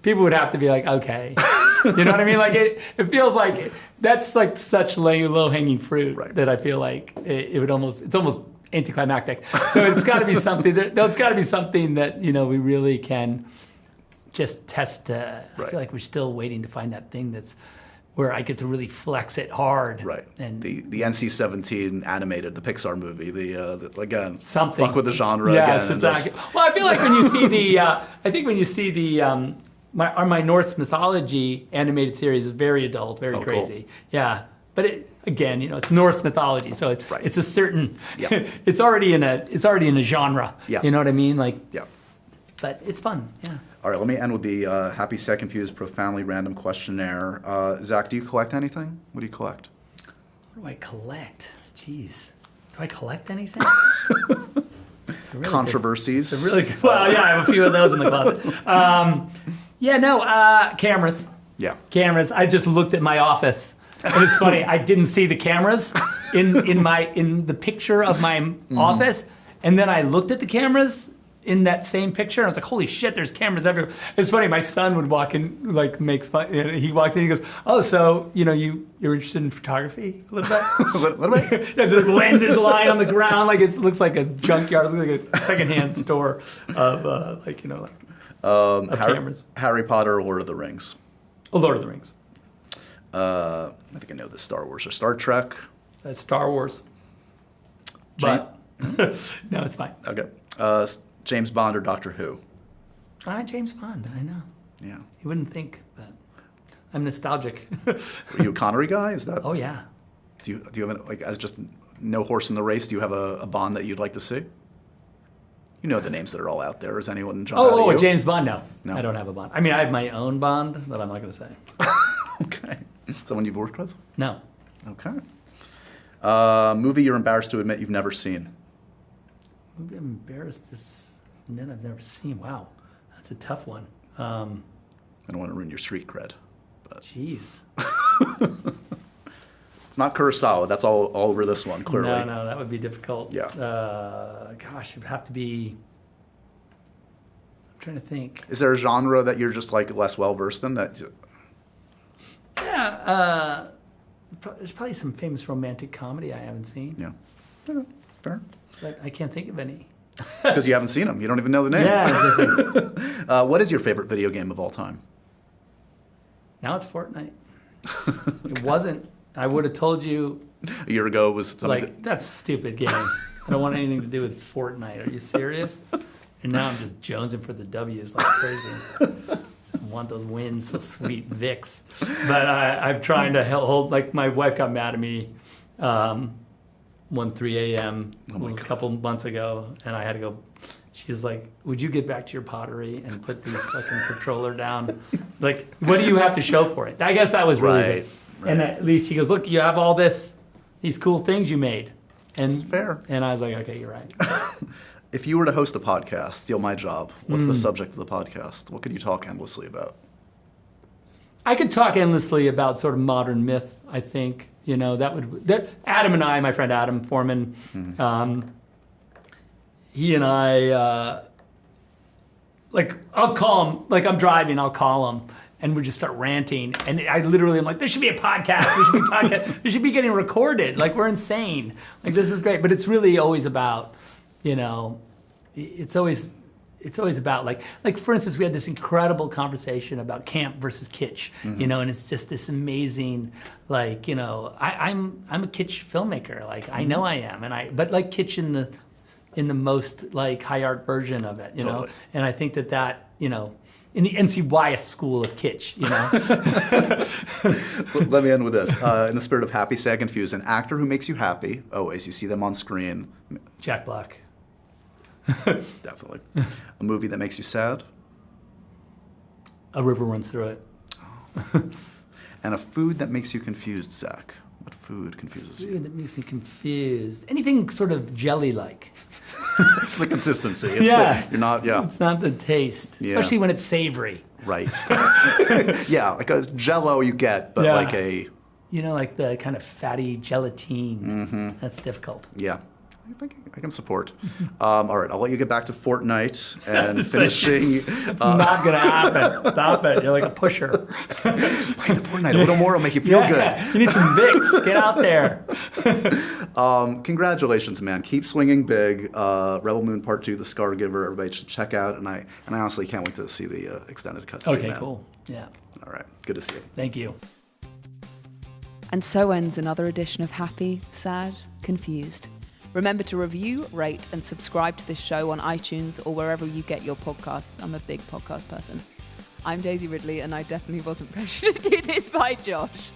Speaker 1: people would have to be like, okay, you know what I mean? Like it feels like that's like such low hanging fruit that I feel like it's almost anticlimactic. So it's got to be something. There's got to be something that, you know, we really can just test. I feel like we're still waiting to find that thing that's where I get to really flex it hard.
Speaker 2: Right.
Speaker 1: And
Speaker 2: the NC-17 animated, the Pixar movie, the again,
Speaker 1: something.
Speaker 2: Fuck with the genre
Speaker 1: yes,
Speaker 2: again.
Speaker 1: Exactly. Well, I feel like when you see my Norse mythology animated series is very adult, very crazy. Cool. Yeah. But again, you know, it's Norse mythology, so it's a certain, it's already in a genre.
Speaker 2: Yeah.
Speaker 1: You know what I mean? Like,
Speaker 2: yeah.
Speaker 1: But it's fun. Yeah.
Speaker 2: All right, let me end with the Happy, Sad, Confused, Profoundly Random questionnaire. Zach, do you collect anything? What do you collect?
Speaker 1: What do I collect? Jeez, do I collect anything? Really
Speaker 2: controversies.
Speaker 1: It's a really good. Well, yeah, I have a few of those in the closet. Cameras. Yeah. Cameras. I just looked at my office. And it's funny, I didn't see the cameras in the picture of my office, and then I looked at the cameras in that same picture, and I was like, holy shit, there's cameras everywhere. It's funny, my son would walk in, like, makes fun, he walks in, he goes, oh, so, you know, you're interested in photography a little bit?
Speaker 2: A little bit?
Speaker 1: There's lenses lying on the ground, like it looks like a junkyard, it looks like a secondhand store of, cameras.
Speaker 2: Harry Potter or Lord of the Rings?
Speaker 1: Oh, Lord of the Rings.
Speaker 2: I think I know this. Star Wars or Star Trek?
Speaker 1: That's Star Wars. But no, it's fine.
Speaker 2: Okay. James Bond or Doctor Who?
Speaker 1: James Bond. I know.
Speaker 2: Yeah.
Speaker 1: You wouldn't think, but I'm nostalgic.
Speaker 2: Are you a Connery guy? Is that?
Speaker 1: Oh yeah.
Speaker 2: Do you have as just no horse in the race? Do you have a Bond that you'd like to see? You know the names that are all out there. Is anyone jump out at you?
Speaker 1: James Bond? No, I don't have a Bond. I mean, I have my own Bond, but I'm not going to say.
Speaker 2: Okay. Someone you've worked with?
Speaker 1: No.
Speaker 2: Okay. Movie you're embarrassed to admit you've never seen?
Speaker 1: Maybe I'm embarrassed to admit I've never seen. Wow, that's a tough one.
Speaker 2: I don't want to ruin your street cred. But
Speaker 1: Jeez.
Speaker 2: it's not Kurosawa. That's all over this one, clearly.
Speaker 1: No, that would be difficult.
Speaker 2: Yeah.
Speaker 1: Gosh, it would have to be. I'm trying to think.
Speaker 2: Is there a genre that you're just like less well versed in?
Speaker 1: Yeah. There's probably some famous romantic comedy I haven't seen.
Speaker 2: Yeah. Okay, fair.
Speaker 1: But I can't think of any.
Speaker 2: Because you haven't seen them. You don't even know the name.
Speaker 1: Yeah. It doesn't.
Speaker 2: What is your favorite video game of all time?
Speaker 1: Now it's Fortnite. It wasn't. I would have told you.
Speaker 2: A year ago it was something
Speaker 1: Like, that's a stupid game. I don't want anything to do with Fortnite. Are you serious? And now I'm just jonesing for the W's like crazy. Just want those wins, so sweet Vicks. But I'm trying to hold, like my wife got mad at me 3 a.m. a couple months ago, and I had to go. She's like, would you get back to your pottery and put these fucking controller down? Like, what do you have to show for it? I guess that was really
Speaker 2: Right,
Speaker 1: good.
Speaker 2: right.
Speaker 1: And at least she goes, look, you have all these cool things you made. And
Speaker 2: It's fair.
Speaker 1: And I was like, okay, you're right.
Speaker 2: If you were to host a podcast, steal my job, what's the subject of the podcast? What could you talk endlessly about?
Speaker 1: I could talk endlessly about sort of modern myth, I think. You know, Adam and I, my friend Adam Foreman, he and I, like, I'll call him, like I'm driving, I'll call him, and we just start ranting. And I literally am like, there should be a podcast, there should be a podcast, there should be getting recorded. Like, we're insane. Like, this is great. But it's really always about, you know, it's always about like for instance, we had this incredible conversation about camp versus kitsch, you know, and it's just this amazing, like, you know, I'm a kitsch filmmaker, like I know I am, but like kitsch in the most like high art version of it, you know, and I think that you know, in the NC Wyeth school of kitsch, you know.
Speaker 2: Let me end with this. In the spirit of happy, sad, confused, an actor who makes you happy, always, you see them on screen.
Speaker 1: Jack Black.
Speaker 2: Definitely. A movie that makes you sad.
Speaker 1: A river runs through it.
Speaker 2: And a food that makes you confused, Zach. What food confuses you?
Speaker 1: Food that makes me confused. Anything sort of jelly-like.
Speaker 2: It's the consistency. It's you're not,
Speaker 1: It's not the taste, especially when it's savory.
Speaker 2: Right. Yeah, like a Jell-O you get, but like a...
Speaker 1: You know, like the kind of fatty gelatine. That's difficult.
Speaker 2: Yeah. I think I can support. All right, I'll let you get back to Fortnite and finishing.
Speaker 1: It's not going to happen. Stop it. You're like a pusher.
Speaker 2: Play the Fortnite a little more, it'll make you feel good.
Speaker 1: You need some Vicks. Get out there.
Speaker 2: Congratulations, man. Keep swinging big. Rebel Moon Part 2, The Scar Giver, everybody should check out. And I honestly can't wait to see the extended cuts too,
Speaker 1: Okay,
Speaker 2: man.
Speaker 1: cool. Yeah.
Speaker 2: All right, good to see you.
Speaker 1: Thank you.
Speaker 3: And so ends another edition of Happy, Sad, Confused. Remember to review, rate, and subscribe to this show on iTunes or wherever you get your podcasts. I'm a big podcast person. I'm Daisy Ridley, and I definitely wasn't pressured to do this by Josh.